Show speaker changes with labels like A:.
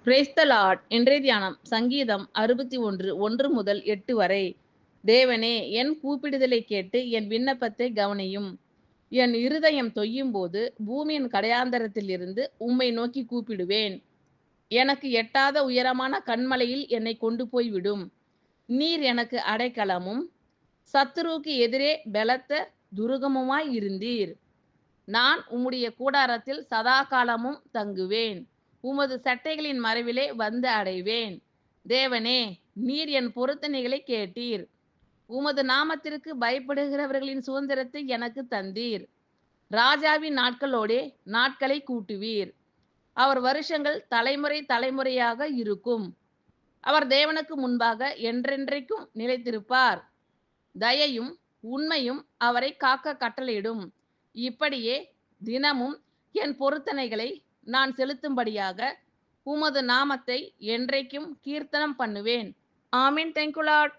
A: Praise the Lord. இன்றைய தியானம் சங்கீதம் 61 1 முதல் 8 வரை. தேவனே, என் கூப்பிடுதலை கேட்டு என் விண்ணப்பத்தை கவனியும். என் இருதயம் தொய்யும் போது பூமியின் கடையாந்தரத்தில் இருந்து உம்மை நோக்கி கூப்பிடுவேன். எனக்கு எட்டாத உயரமான கன்மலையில் என்னை கொண்டு போய் விடும். நீர் எனக்கு அடைக்கலமும் சத்துருவுக்கு எதிரே பலத்த துருகமுமாய் இருந்தீர். நான் உம்முடைய கூடாரத்தில் சதா காலமும் தங்குவேன். உமது சட்டைகளின் மறைவிலே வந்து அடைவேன். தேவனே, நீர் என் பொருத்தனைகளை கேட்டீர். உமது நாமத்திற்கு பயப்படுகிறவர்களின் சுதந்திரத்தை எனக்கு தந்தீர். ராஜாவின் நாட்களோடே நாட்களை கூட்டுவீர். அவர் வருஷங்கள் தலைமுறை தலைமுறையாக இருக்கும். அவர் தேவனுக்கு முன்பாக என்றென்றைக்கும் நிலைத்திருப்பார். தயையும் உண்மையும் அவரை காக்க கட்டளையிடும். இப்படியே தினமும் என் பொருத்தனைகளை நான் செலுத்தும்படியாக உமது நாமத்தை என்றைக்கும் கீர்த்தனம் பண்ணுவேன். ஆமீன். Thank you Lord.